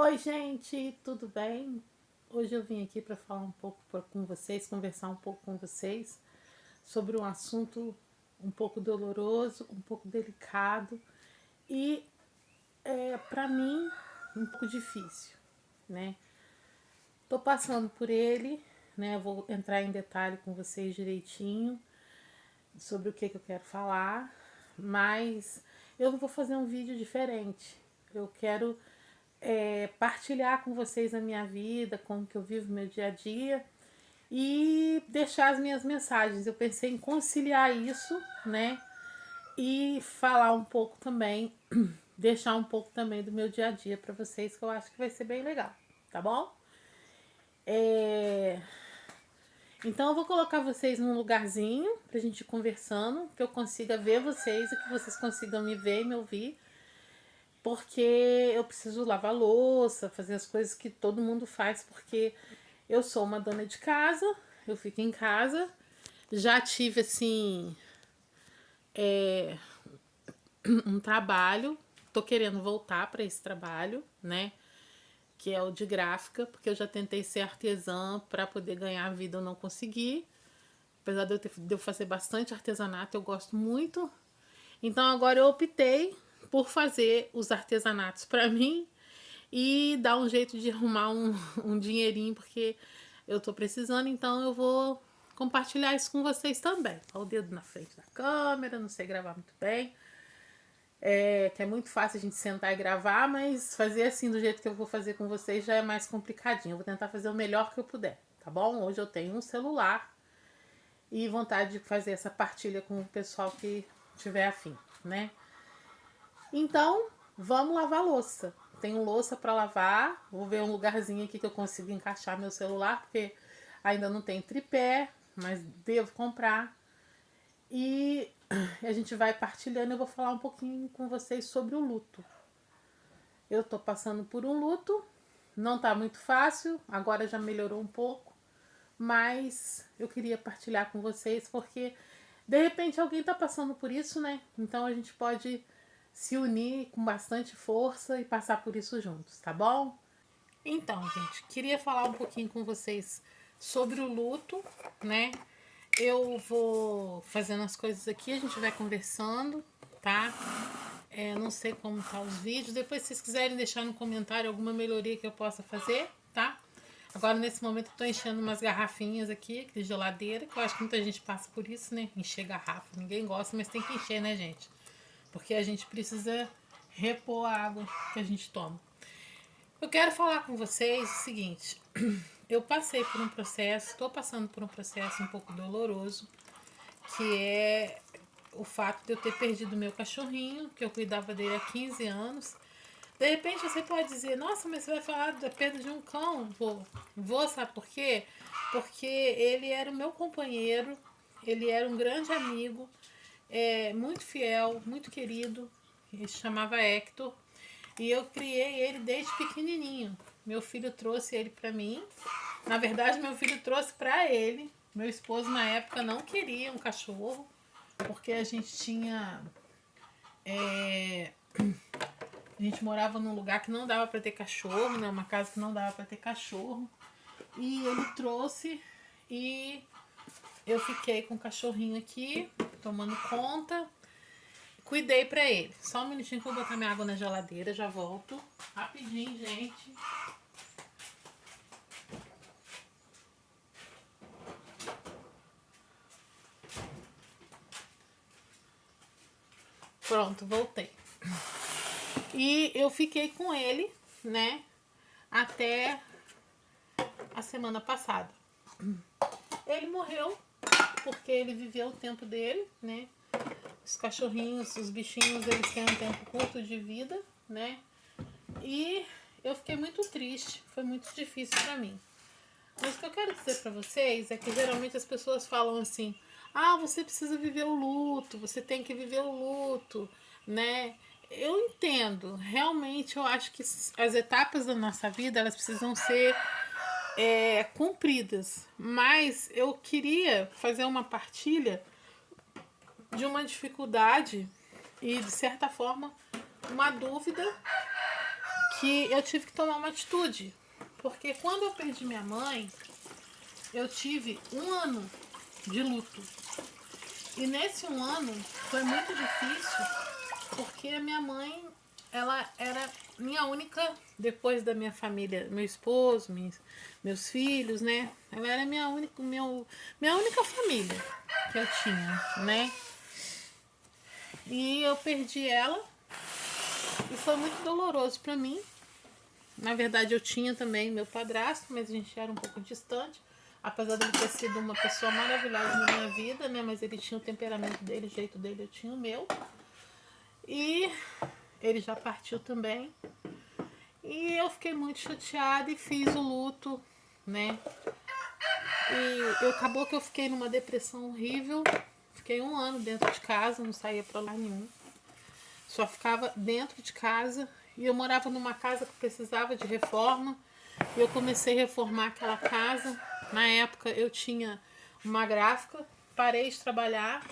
Oi, gente, tudo bem? Hoje eu vim aqui para falar um pouco com vocês, conversar um pouco com vocês sobre um assunto um pouco doloroso, um pouco delicado e, para mim, um pouco difícil, né? Tô passando por ele, né? Vou entrar em detalhe com vocês direitinho sobre o que eu quero falar, mas eu vou fazer um vídeo diferente. Eu quero partilhar com vocês a minha vida, como que eu vivo meu dia a dia e deixar as minhas mensagens. Eu pensei em conciliar isso, né? E falar um pouco também, deixar um pouco também do meu dia a dia para vocês, que eu acho que vai ser bem legal, tá bom? Então eu vou colocar vocês num lugarzinho pra gente ir conversando, que eu consiga ver vocês e que vocês consigam me ver e me ouvir, porque eu preciso lavar louça, fazer as coisas que todo mundo faz, porque eu sou uma dona de casa, eu fico em casa, já tive assim um trabalho, tô querendo voltar para esse trabalho, né? Que é o de gráfica, porque eu já tentei ser artesã para poder ganhar a vida, eu não consegui. Apesar de eu fazer bastante artesanato, eu gosto muito. Então agora eu optei por fazer os artesanatos para mim e dar um jeito de arrumar um dinheirinho, porque eu tô precisando, então eu vou compartilhar isso com vocês também. Olha o dedo na frente da câmera, não sei gravar muito bem. Que é muito fácil a gente sentar e gravar, mas fazer assim do jeito que eu vou fazer com vocês já é mais complicadinho. Eu vou tentar fazer o melhor que eu puder, tá bom? Hoje eu tenho um celular e vontade de fazer essa partilha com o pessoal que tiver afim, né? Então, vamos lavar louça. Tenho louça para lavar. Vou ver um lugarzinho aqui que eu consigo encaixar meu celular, porque ainda não tem tripé, mas devo comprar. E a gente vai partilhando. Eu vou falar um pouquinho com vocês sobre o luto. Eu tô passando por um luto. Não tá muito fácil. Agora já melhorou um pouco. Mas eu queria partilhar com vocês porque de repente alguém tá passando por isso, né? Então a gente pode se unir com bastante força e passar por isso juntos, tá bom? Então, gente, queria falar um pouquinho com vocês sobre o luto, né? Eu vou fazendo as coisas aqui, a gente vai conversando, tá? Não sei como tá os vídeos. Depois, se vocês quiserem deixar no comentário alguma melhoria que eu possa fazer, tá? Agora, nesse momento, eu tô enchendo umas garrafinhas aqui, de geladeira, que eu acho que muita gente passa por isso, né? Encher garrafa. Ninguém gosta, mas tem que encher, né, gente? Porque a gente precisa repor a água que a gente toma. Eu quero falar com vocês o seguinte. Eu passei por um processo, estou passando por um processo um pouco doloroso, que é o fato de eu ter perdido meu cachorrinho, que eu cuidava dele há 15 anos. De repente você pode dizer, nossa, mas você vai falar da perda de um cão. Vou, sabe por quê? Porque ele era o meu companheiro, ele era um grande amigo, muito fiel, muito querido. Ele se chamava Hector. E eu criei ele desde pequenininho. Meu filho trouxe ele para mim. Na verdade, meu filho trouxe para ele. Meu esposo na época não queria um cachorro, porque a gente tinha a gente morava num lugar que não dava para ter cachorro, né? Uma casa que não dava para ter cachorro. E ele trouxe e eu fiquei com o cachorrinho aqui, tomando conta. Cuidei pra ele. Só um minutinho que eu vou botar minha água na geladeira, já volto. Rapidinho, gente. Pronto, voltei. E eu fiquei com ele, né? Até a semana passada. Ele morreu porque ele viveu o tempo dele, né? Os cachorrinhos, os bichinhos, eles têm um tempo curto de vida, né? E eu fiquei muito triste, foi muito difícil pra mim. Mas o que eu quero dizer pra vocês é que geralmente as pessoas falam assim: ah, você precisa viver o luto, você tem que viver o luto, né? Eu entendo, realmente eu acho que as etapas da nossa vida elas precisam ser cumpridas, mas eu queria fazer uma partilha de uma dificuldade e de certa forma uma dúvida que eu tive que tomar uma atitude. Porque quando eu perdi minha mãe, eu tive 1 ano de luto. E nesse 1 ano foi muito difícil, porque a minha mãe, ela era minha única, depois da minha família, meu esposo, meus filhos, né? Ela era minha única família que eu tinha, né? E eu perdi ela e foi muito doloroso para mim. Na verdade, eu tinha também meu padrasto, mas a gente era um pouco distante. Apesar de ele ter sido uma pessoa maravilhosa na minha vida, né? Mas ele tinha o temperamento dele, o jeito dele, eu tinha o meu. E ele já partiu também. E eu fiquei muito chateada e fiz o luto, né? E acabou que eu fiquei numa depressão horrível. Fiquei 1 ano dentro de casa, não saía pra lugar nenhum. Só ficava dentro de casa. E eu morava numa casa que precisava de reforma. E eu comecei a reformar aquela casa. Na época eu tinha uma gráfica, parei de trabalhar.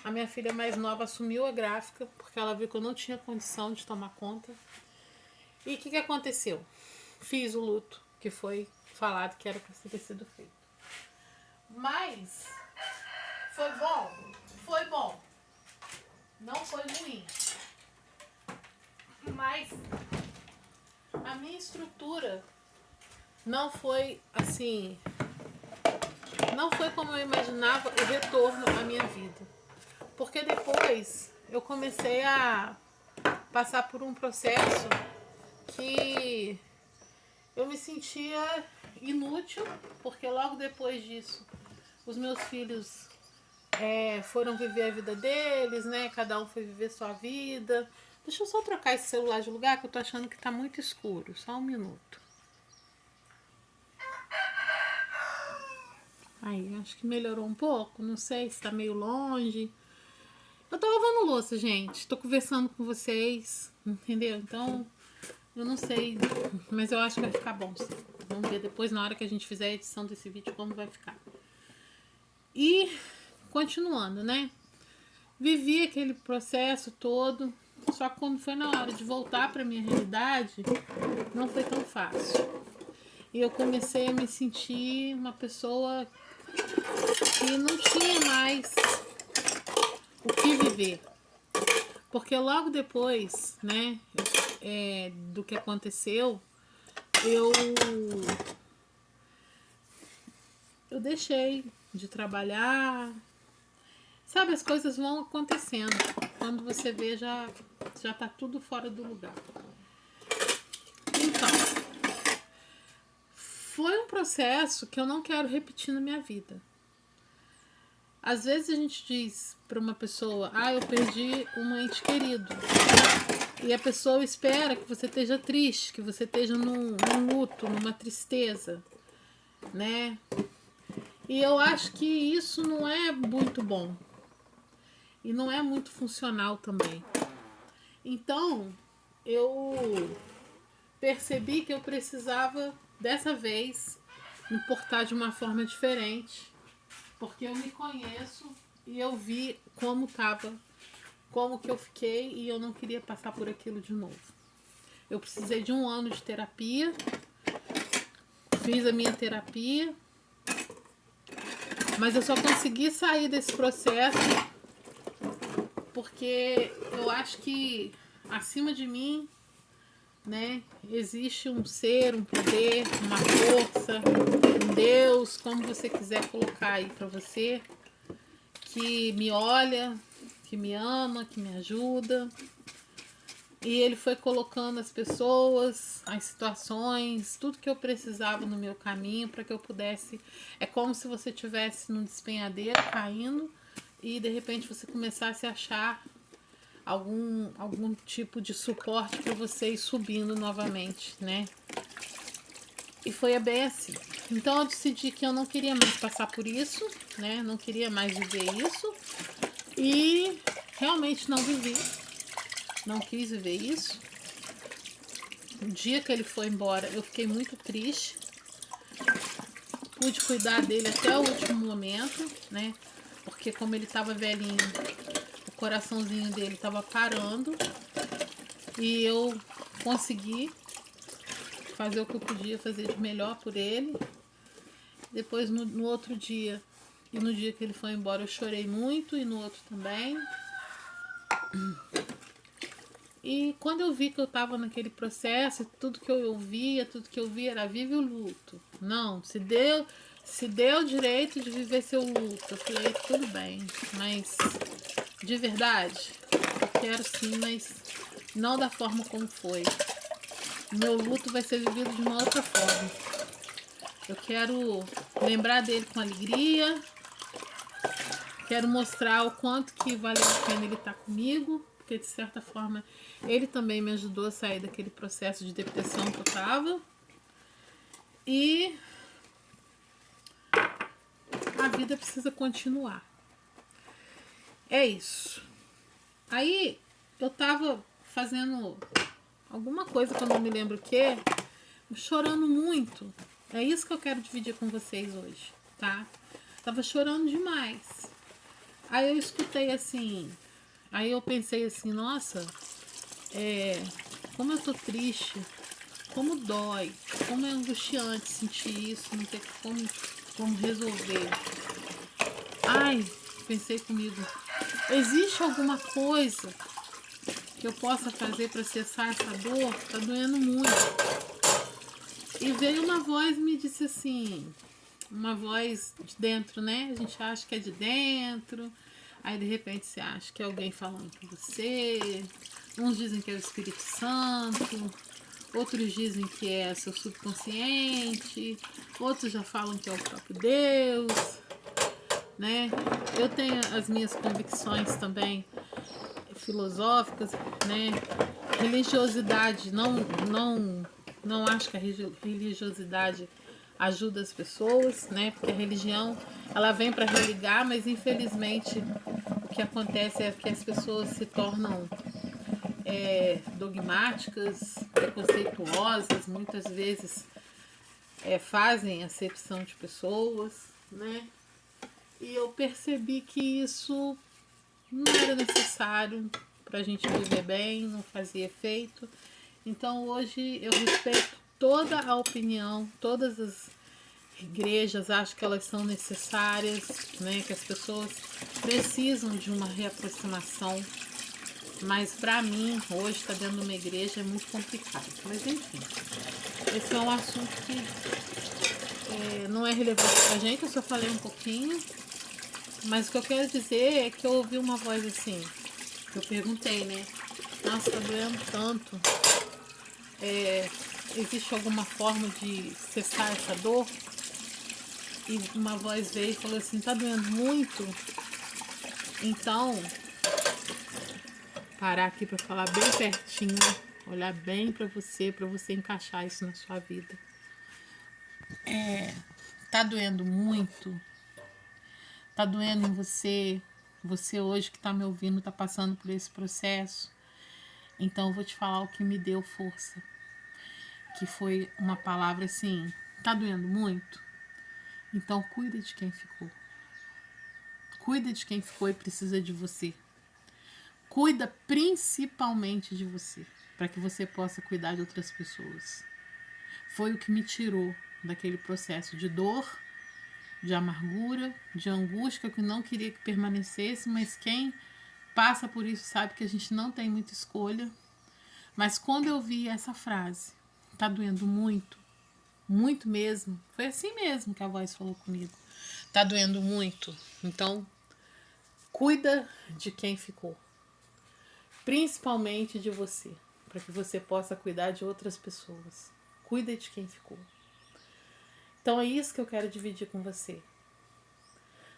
A minha filha mais nova assumiu a gráfica, porque ela viu que eu não tinha condição de tomar conta. E o que aconteceu? Fiz o luto, que foi falado que era para ter sido feito. Mas foi bom? Foi bom. Não foi ruim. Mas a minha estrutura não foi assim, não foi como eu imaginava o retorno à minha vida. Porque depois eu comecei a passar por um processo que eu me sentia inútil, porque logo depois disso os meus filhos foram viver a vida deles, né? Cada um foi viver sua vida. Deixa eu só trocar esse celular de lugar que eu tô achando que tá muito escuro. Só 1 minuto. Aí, acho que melhorou um pouco. Não sei se tá meio longe. Eu tô lavando louça, gente. Tô conversando com vocês, entendeu? Então, eu não sei, mas eu acho que vai ficar bom. Vamos ver depois, na hora que a gente fizer a edição desse vídeo, como vai ficar. E, continuando, né? Vivi aquele processo todo, só que quando foi na hora de voltar para minha realidade, não foi tão fácil. E eu comecei a me sentir uma pessoa que não tinha mais o que viver. Porque logo depois, né, do que aconteceu, eu deixei de trabalhar. Sabe, as coisas vão acontecendo. Quando você vê, já tá tudo fora do lugar. Então, foi um processo que eu não quero repetir na minha vida. Às vezes a gente diz para uma pessoa, eu perdi um ente querido. E a pessoa espera que você esteja triste, que você esteja num luto, numa tristeza, né? E eu acho que isso não é muito bom. E não é muito funcional também. Então, eu percebi que eu precisava, dessa vez, me portar de uma forma diferente. Porque eu me conheço e eu vi como tava, como que eu fiquei e eu não queria passar por aquilo de novo. Eu precisei de 1 ano de terapia, fiz a minha terapia, mas eu só consegui sair desse processo porque eu acho que acima de mim, né, existe um ser, um poder, uma força, um Deus, como você quiser colocar aí pra você, que me olha, que me ama, que me ajuda. E ele foi colocando as pessoas, as situações, tudo que eu precisava no meu caminho para que eu pudesse. É como se você estivesse num despenhadeiro caindo e de repente você começasse a achar algum tipo de suporte para você ir subindo novamente, né? E foi bem assim. Então eu decidi que eu não queria mais passar por isso, né? Não queria mais viver isso. E realmente não vivi. Não quis viver isso. O dia que ele foi embora, eu fiquei muito triste. Pude cuidar dele até o último momento, né? Porque como ele estava velhinho, o coraçãozinho dele estava parando. E eu consegui, fazer o que eu podia fazer de melhor por ele. Depois no outro dia, e no dia que ele foi embora, eu chorei muito, e no outro também. E quando eu vi que eu estava naquele processo, tudo que eu ouvia, tudo que eu via era vive o luto. Não, se deu o direito de viver seu luto. Eu falei, tudo bem, mas de verdade, eu quero sim, mas não da forma como foi. Meu luto vai ser vivido de uma outra forma. Eu quero lembrar dele com alegria. Quero mostrar o quanto que valeu a pena ele estar comigo, porque de certa forma ele também me ajudou a sair daquele processo de depressão que eu estava. E a vida precisa continuar. É isso. Aí eu tava fazendo alguma coisa que eu não me lembro o que, chorando muito. É isso que eu quero dividir com vocês hoje, tá? Tava chorando demais. Aí eu escutei assim, aí eu pensei assim, nossa, como eu tô triste, como dói, como é angustiante sentir isso, não ter como resolver. Ai, pensei comigo, existe alguma coisa que eu possa fazer para cessar essa dor? Tá doendo muito. E veio uma voz e me disse assim, uma voz de dentro, né? A gente acha que é de dentro, aí de repente você acha que é alguém falando com você. Uns dizem que é o Espírito Santo, outros dizem que é seu subconsciente, outros já falam que é o próprio Deus, né? Eu tenho as minhas convicções também filosóficas, né? Religiosidade, não acho que a religiosidade ajuda as pessoas, né? Porque a religião, ela vem para religar, mas infelizmente o que acontece é que as pessoas se tornam dogmáticas, preconceituosas, muitas vezes fazem acepção de pessoas, né? E eu percebi que isso não era necessário para a gente viver bem, não fazia efeito. Então hoje eu respeito toda a opinião, todas as igrejas, acho que elas são necessárias, né? Que as pessoas precisam de uma reaproximação. Mas para mim, hoje estar dentro de uma igreja é muito complicado. Mas enfim, esse é um assunto que não é relevante pra gente, eu só falei um pouquinho. Mas o que eu quero dizer é que eu ouvi uma voz assim, que eu perguntei, né? Nossa, tá doendo tanto. Existe alguma forma de cessar essa dor? E uma voz veio e falou assim, tá doendo muito? Então, parar aqui para falar bem pertinho, olhar bem para você encaixar isso na sua vida. Tá doendo muito? Tá doendo em você? Você hoje que tá me ouvindo tá passando por esse processo? Então eu vou te falar o que me deu força. Que foi uma palavra assim, tá doendo muito? Então cuida de quem ficou. Cuida de quem ficou e precisa de você. Cuida principalmente de você, para que você possa cuidar de outras pessoas. Foi o que me tirou daquele processo de dor, de amargura, de angústia que eu não queria que permanecesse, mas quem passa por isso sabe que a gente não tem muita escolha. Mas quando eu vi essa frase, tá doendo muito, muito mesmo, foi assim mesmo que a voz falou comigo. Tá doendo muito, então cuida de quem ficou. Principalmente de você, para que você possa cuidar de outras pessoas. Cuida de quem ficou. Então é isso que eu quero dividir com você.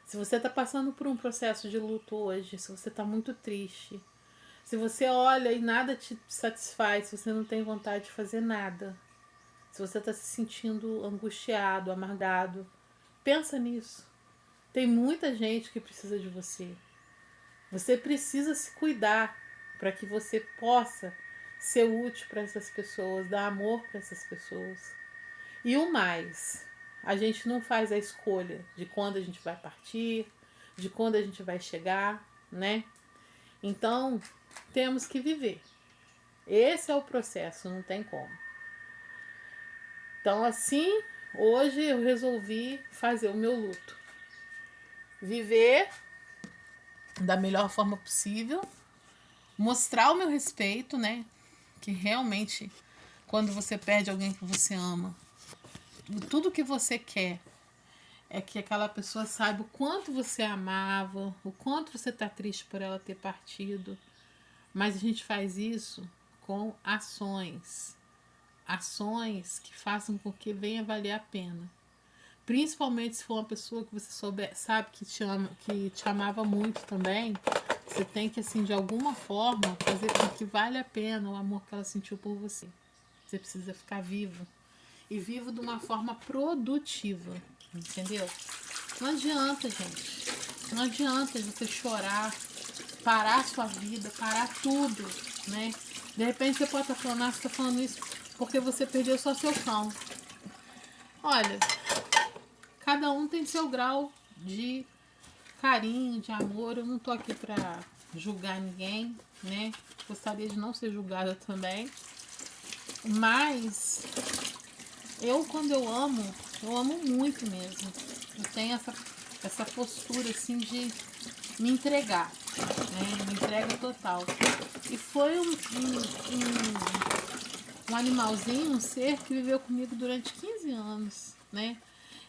Se você está passando por um processo de luto hoje, se você está muito triste, se você olha e nada te satisfaz, se você não tem vontade de fazer nada, se você está se sentindo angustiado, amargado, pensa nisso. Tem muita gente que precisa de você. Você precisa se cuidar para que você possa ser útil para essas pessoas, dar amor para essas pessoas. E o mais, a gente não faz a escolha de quando a gente vai partir, de quando a gente vai chegar, né? Então, temos que viver. Esse é o processo, não tem como. Então, assim, hoje eu resolvi fazer o meu luto. Viver da melhor forma possível, mostrar o meu respeito, né? Que realmente, quando você perde alguém que você ama, tudo que você quer é que aquela pessoa saiba o quanto você amava, o quanto você tá triste por ela ter partido. Mas a gente faz isso com ações. Ações que façam com que venha valer a pena. Principalmente se for uma pessoa que você sabe que te amava muito também. Você tem que, assim, de alguma forma, fazer com que vale a pena o amor que ela sentiu por você. Você precisa ficar vivo. E vivo de uma forma produtiva. Entendeu? Não adianta, gente. Não adianta você chorar, parar a sua vida, parar tudo, né? De repente você pode estar falando, você está falando isso porque você perdeu só seu cão. Olha, cada um tem seu grau de carinho, de amor. Eu não tô aqui pra julgar ninguém, né? Gostaria de não ser julgada também. Mas eu, quando eu amo muito mesmo. Eu tenho essa postura assim de me entregar, né? Me entrega total. E foi um animalzinho, um ser que viveu comigo durante 15 anos, né?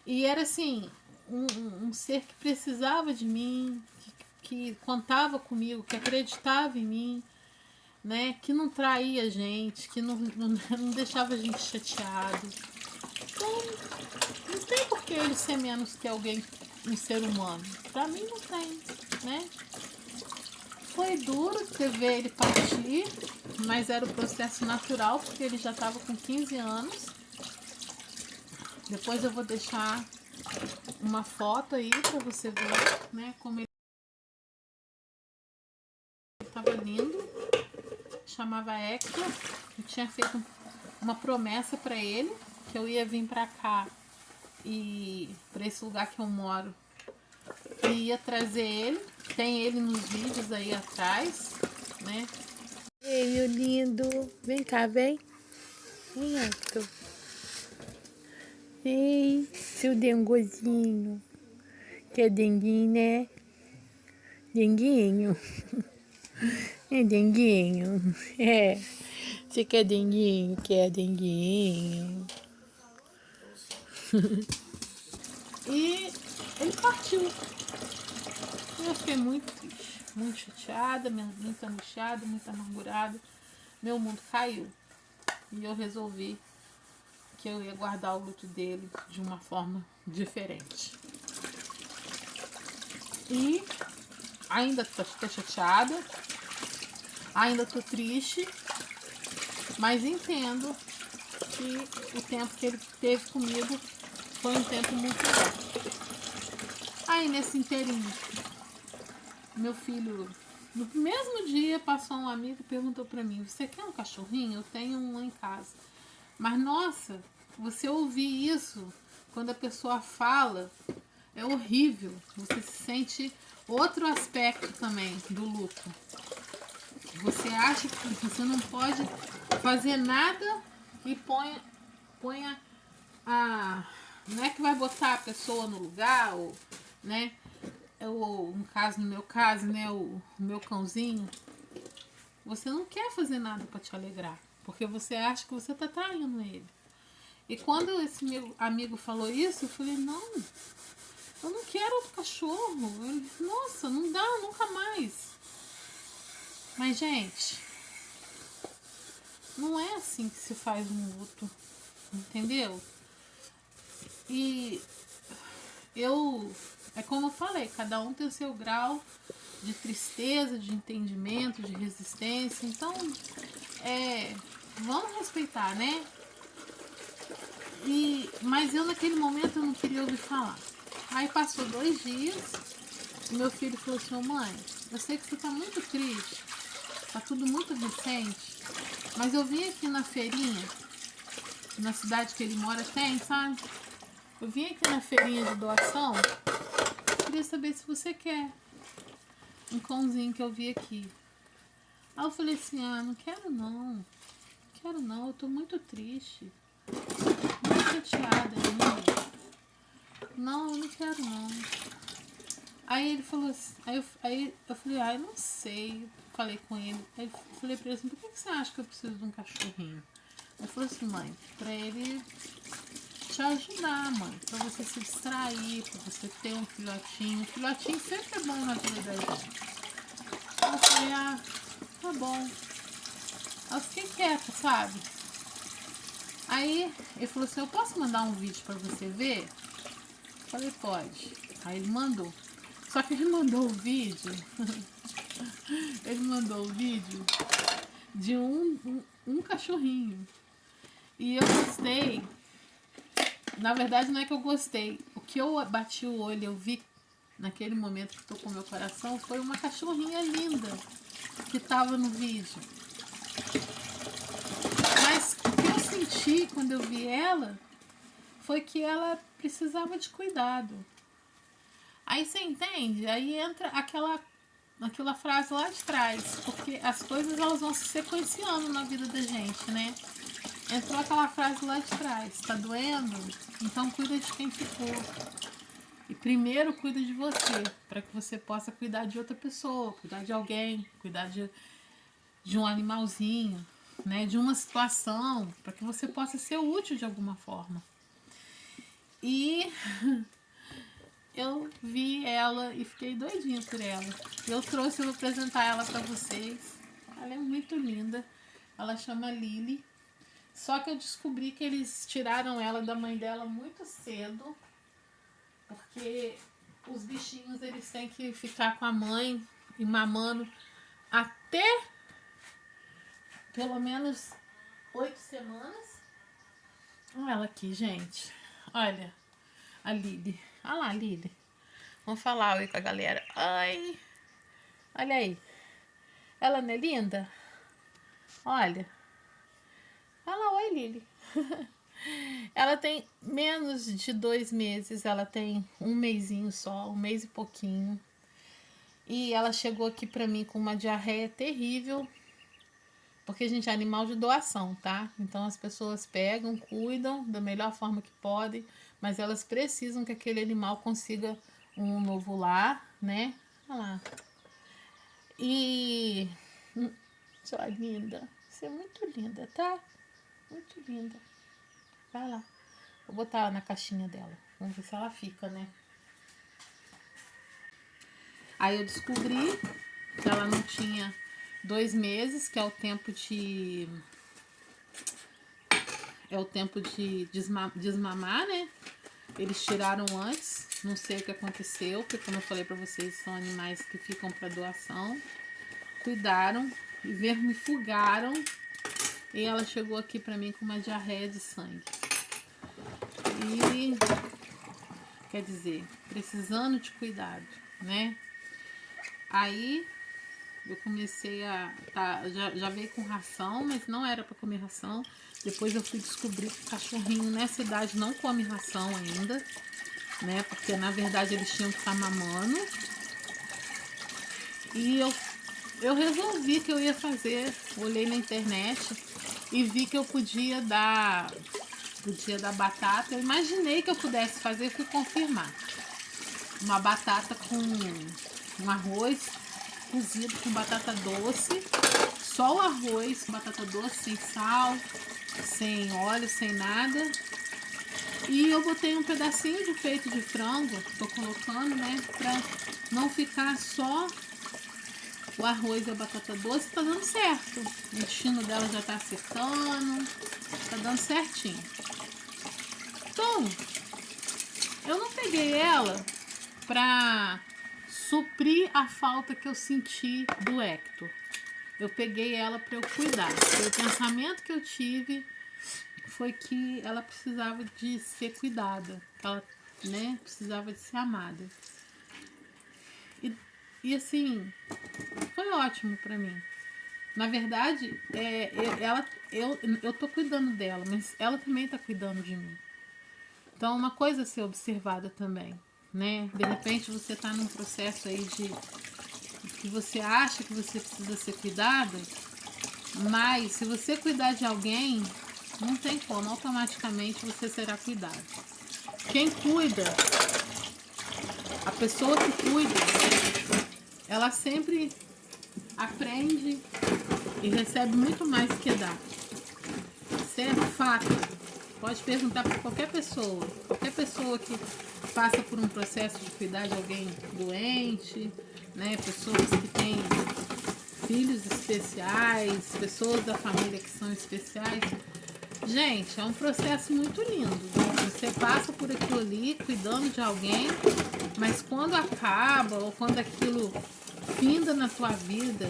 E era assim, um ser que precisava de mim, que contava comigo, que acreditava em mim, né? Que não traía a gente, que não deixava a gente chateado. Então, não tem por que ele ser menos que alguém, um ser humano. Pra mim não tem, né? Foi duro ter ver ele partir, mas era o processo natural, porque ele já estava com 15 anos. Depois eu vou deixar uma foto aí para você ver, né, como ele estava lindo. Chamava Hector. Eu tinha feito uma promessa para ele que eu ia vir para cá e para esse lugar que eu moro e ia trazer ele. Tem ele nos vídeos aí atrás, né? Ei, meu lindo, vem cá, vem. Vem, Hector. Ei, seu dengozinho. Quer denguinho, né? Denguinho. É denguinho. É. Você quer denguinho? Quer denguinho. E ele partiu. Eu fiquei muito triste, muito chateada, muito angustiada, muito amargurada. Meu mundo caiu. E eu resolvi que eu ia guardar o luto dele de uma forma diferente. E ainda tô chateada, ainda tô triste, mas entendo que o tempo que ele teve comigo foi um tempo muito bom. Aí nesse inteirinho, meu filho, no mesmo dia, passou um amigo e perguntou pra mim: você quer um cachorrinho? Eu tenho um em casa. Mas nossa, você ouvir isso quando a pessoa fala é horrível. Você se sente outro aspecto também do luto. Você acha que você não pode fazer nada e ponha a. Não é que vai botar a pessoa no lugar, ou, né? Ou, no meu caso, né? O meu cãozinho. Você não quer fazer nada para te alegrar, porque você acha que você tá traindo ele. E quando esse meu amigo falou isso, eu falei: não, eu não quero outro cachorro. Nossa, não dá, nunca mais. Mas, gente, não é assim que se faz um luto, entendeu? E é como eu falei, cada um tem o seu grau de tristeza, de entendimento, de resistência. Então, vamos respeitar, né? Mas eu naquele momento eu não queria ouvir falar. Aí passou 2 dias, e meu filho falou assim: mãe, eu sei que você tá muito triste, tá tudo muito recente, mas eu vim aqui na feirinha, na cidade que ele mora tem, sabe? Eu vim aqui na feirinha de doação, queria saber se você quer um cãozinho que eu vi aqui. Aí eu falei assim: não quero não, eu tô muito triste. Muito chateada ainda. Não, eu não quero não. Aí ele falou assim, aí eu falei, eu não sei. Falei com ele. Aí eu falei pra ele assim, por que você acha que eu preciso de um cachorrinho? Ele falou assim, mãe, pra ele te ajudar, mãe. Pra você se distrair, pra você ter um filhotinho. Filhotinho sempre é bom na vida da gente. Eu falei, tá bom. Aí eu fiquei quieta, sabe? Aí ele falou assim, eu posso mandar um vídeo pra você ver? Eu falei, pode. Aí ele mandou. Só que ele mandou o vídeo. Ele mandou o vídeo de um cachorrinho. E eu gostei. Na verdade, não é que eu gostei. O que eu bati o olho, eu vi naquele momento que tocou meu coração, foi uma cachorrinha linda que tava no vídeo. Mas o que eu senti quando eu vi ela foi que ela precisava de cuidado. Aí você entende? Aí entra aquela frase lá de trás, porque as coisas elas vão se sequenciando na vida da gente, né? Entrou aquela frase lá de trás, tá doendo? Então cuida de quem ficou. E primeiro cuida de você, para que você possa cuidar de outra pessoa, cuidar de alguém, cuidar de um animalzinho, né? De uma situação, para que você possa ser útil de alguma forma. E eu vi ela e fiquei doidinha por ela. Eu trouxe, eu vou apresentar ela para vocês. Ela é muito linda. Ela chama Lily. Só que eu descobri que eles tiraram ela da mãe dela muito cedo. Porque os bichinhos eles têm que ficar com a mãe e mamando até pelo menos 8 semanas. Olha ela aqui, gente. Olha a Lily. Olha lá, Lily. Vamos falar oi com a galera. Ai, olha aí. Ela não é linda? Olha. Fala oi, Lily. Ela tem menos de 2 meses. Ela tem um mesinho só, um mês e pouquinho. E ela chegou aqui pra mim com uma diarreia terrível. Porque, gente, é animal de doação, tá? Então as pessoas pegam, cuidam da melhor forma que podem. Mas elas precisam que aquele animal consiga um novo lar, né? Olha lá. E... sua linda. Você é muito linda, tá? Muito linda. Vai lá. Vou botar ela na caixinha dela. Vamos ver se ela fica, né? Aí eu descobri que ela não tinha 2 meses, que é o tempo de... desmamar, né? Eles tiraram antes. Não sei o que aconteceu, porque como eu falei pra vocês, são animais que ficam para doação. Cuidaram e vermifugaram. E ela chegou aqui pra mim com uma diarreia de sangue. E, quer dizer, precisando de cuidado, né? Aí eu comecei já veio com ração, mas não era para comer ração. Depois eu fui descobrir que o cachorrinho nessa idade não come ração ainda, né? Porque na verdade eles tinham que estar mamando. E eu resolvi que eu ia fazer, olhei na internet e vi que eu podia dar batata. Eu imaginei que eu pudesse fazer, fui confirmar. Uma batata com um arroz cozido com batata doce, só o arroz, batata doce, sem sal, sem óleo, sem nada. E eu botei um pedacinho de peito de frango, tô colocando, né, pra não ficar só o arroz e a batata doce. Tá dando certo, o intestino dela já tá acertando, tá dando certinho. Então, eu não peguei ela pra suprir a falta que eu senti do Hector. Eu peguei ela para eu cuidar. O pensamento que eu tive foi que ela precisava de ser cuidada, que ela, né, precisava de ser amada. E assim, foi ótimo para mim. Na verdade, eu tô cuidando dela, mas ela também tá cuidando de mim. Então, uma coisa a ser observada também, né? De repente você tá num processo aí de que você acha que você precisa ser cuidado, mas se você cuidar de alguém, Não tem como, automaticamente você será cuidado. Quem cuida, a pessoa que cuida, ela sempre aprende e recebe muito mais que dá. Isso é fato. Pode perguntar para qualquer pessoa que passa por um processo de cuidar de alguém doente, né? Pessoas que têm filhos especiais, pessoas da família que são especiais. Gente, é um processo muito lindo. Você passa por aquilo ali, cuidando de alguém, mas quando acaba ou quando aquilo finda na tua vida,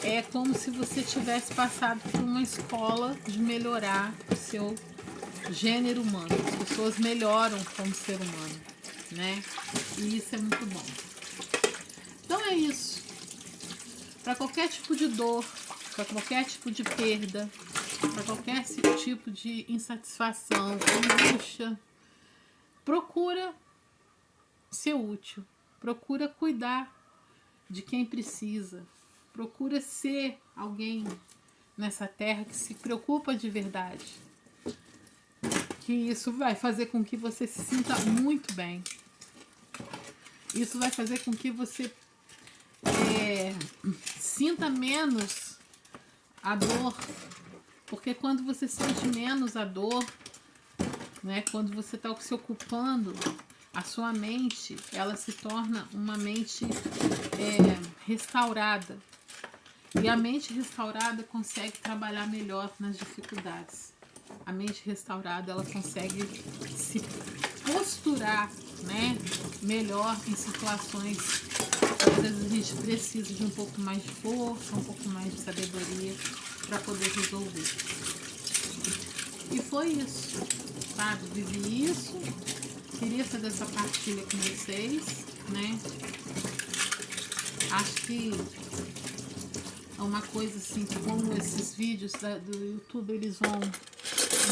é como se você tivesse passado por uma escola de melhorar o seu gênero humano. As pessoas melhoram como ser humano, né? E isso é muito bom. Então é isso. Para qualquer tipo de dor, para qualquer tipo de perda, para qualquer tipo de insatisfação, angústia, procura ser útil. Procura cuidar de quem precisa. Procura ser alguém nessa terra que se preocupa de verdade. Que isso vai fazer com que você se sinta muito bem. Isso vai fazer com que você sinta menos a dor. Porque quando você sente menos a dor, né, quando você está se ocupando, a sua mente, ela se torna uma mente restaurada. E a mente restaurada consegue trabalhar melhor nas dificuldades. A mente restaurada, ela consegue se posturar, né, melhor em situações que às vezes a gente precisa de um pouco mais de força, um pouco mais de sabedoria para poder resolver. E foi isso, sabe? Vivi isso, queria fazer essa partilha com vocês, né? Acho que é uma coisa assim, que como esses vídeos do YouTube, eles vão, não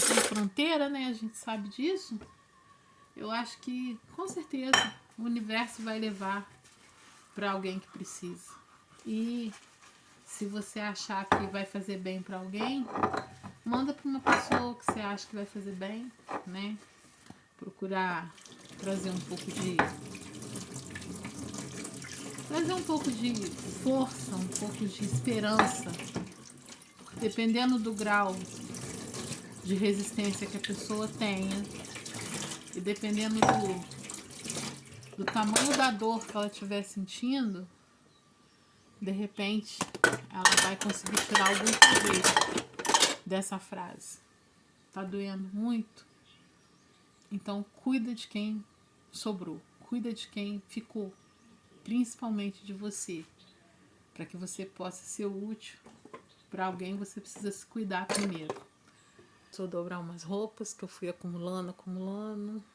tem fronteira, né? A gente sabe disso. Eu acho que, com certeza, o universo vai levar para alguém que precisa. E se você achar que vai fazer bem para alguém, manda para uma pessoa que você acha que vai fazer bem, né? Procurar trazer um pouco de força, um pouco de esperança, dependendo do grau de resistência que a pessoa tenha e dependendo do tamanho da dor que ela estiver sentindo, de repente ela vai conseguir tirar algum proveito dessa frase. Tá doendo muito? Então cuida de quem sobrou, cuida de quem ficou, principalmente de você, para que você possa ser útil para alguém. Você precisa se cuidar primeiro. Vou dobrar umas roupas que eu fui acumulando.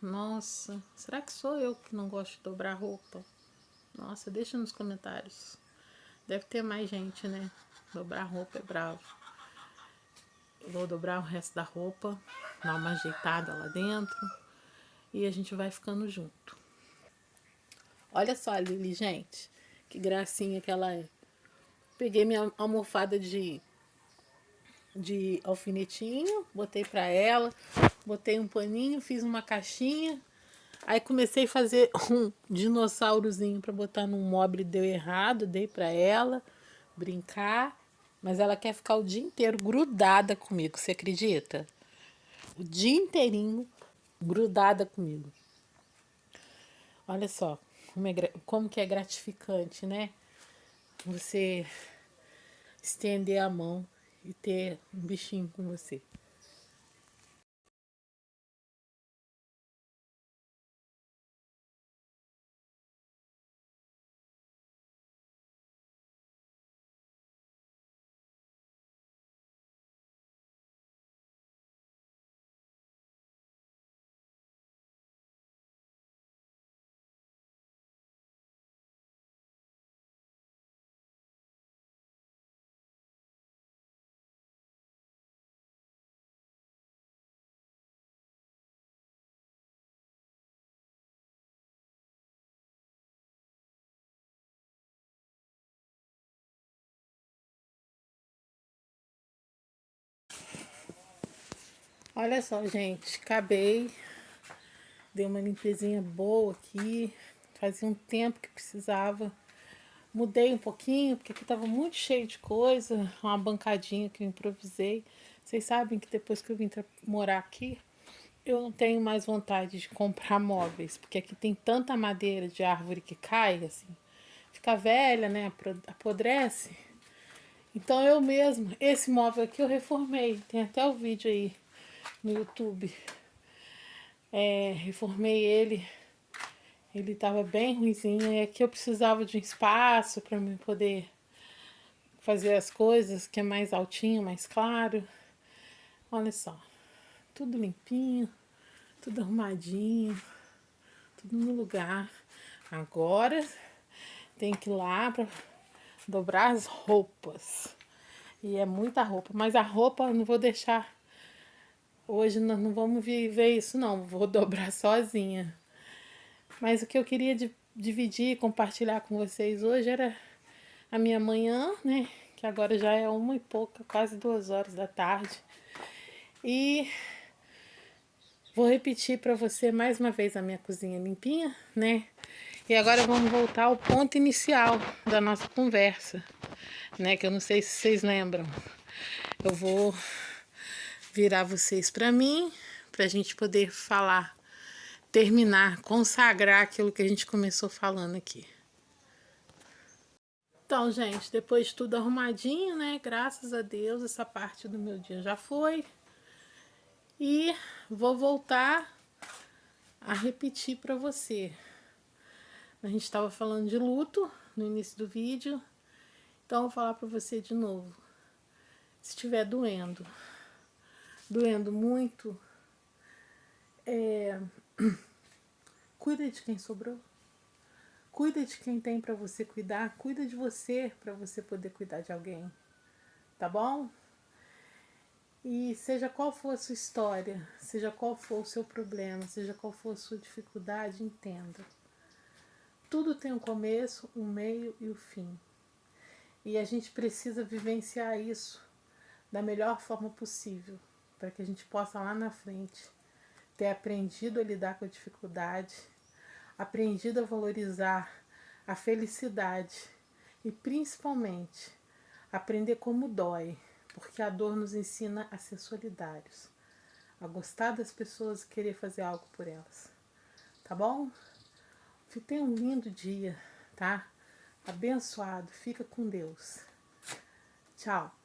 Nossa, será que sou eu que não gosto de dobrar roupa? Nossa, deixa nos comentários. Deve ter mais gente, né? Dobrar roupa é bravo. Eu vou dobrar o resto da roupa, dar uma ajeitada lá dentro e a gente vai ficando junto. Olha só a Lili, gente. Que gracinha que ela é. Peguei minha almofada de alfinetinho, botei pra ela, botei um paninho, fiz uma caixinha. Aí comecei a fazer um dinossaurozinho pra botar num mobile, deu errado, dei pra ela brincar, mas ela quer ficar o dia inteiro grudada comigo, você acredita? O dia inteirinho grudada comigo. Olha só como que é gratificante, né? Você estender a mão e ter um bichinho com você. Olha só, gente, acabei, dei uma limpezinha boa aqui, fazia um tempo que precisava. Mudei um pouquinho, porque aqui tava muito cheio de coisa, uma bancadinha que eu improvisei. Vocês sabem que depois que eu vim morar aqui, eu não tenho mais vontade de comprar móveis, porque aqui tem tanta madeira de árvore que cai, assim, fica velha, né, apodrece. Então eu mesmo, esse móvel aqui eu reformei, tem até o vídeo aí no YouTube. Reformei ele tava bem ruimzinho, e aqui eu precisava de um espaço para mim poder fazer as coisas, que é mais altinho, mais claro. Olha só, tudo limpinho, tudo arrumadinho, tudo no lugar. Agora tem que ir lá para dobrar as roupas. E é muita roupa, mas a roupa eu não vou deixar. Hoje nós não vamos viver isso não, vou dobrar sozinha. Mas o que eu queria dividir, compartilhar com vocês hoje era a minha manhã, né? Que agora já é 1h pouca, quase 2 horas da tarde. E vou repetir para você mais uma vez a minha cozinha limpinha, né? E agora vamos voltar ao ponto inicial da nossa conversa, né? Que eu não sei se vocês lembram. Eu vou virar vocês para mim, para a gente poder falar, terminar, consagrar aquilo que a gente começou falando aqui. Então, gente, depois de tudo arrumadinho, né? Graças a Deus, essa parte do meu dia já foi. E vou voltar a repetir para você. A gente estava falando de luto no início do vídeo. Então, eu vou falar para você de novo. Se estiver doendo muito, cuida de quem sobrou. Cuida de quem tem para você cuidar. Cuida de você para você poder cuidar de alguém. Tá bom? E seja qual for a sua história, seja qual for o seu problema, seja qual for a sua dificuldade, entenda. Tudo tem um começo, um meio e o fim. E a gente precisa vivenciar isso da melhor forma possível, para que a gente possa lá na frente ter aprendido a lidar com a dificuldade, aprendido a valorizar a felicidade e principalmente aprender como dói, porque a dor nos ensina a ser solidários, a gostar das pessoas e querer fazer algo por elas. Tá bom? Tenha um lindo dia, tá? Abençoado. Fica com Deus. Tchau.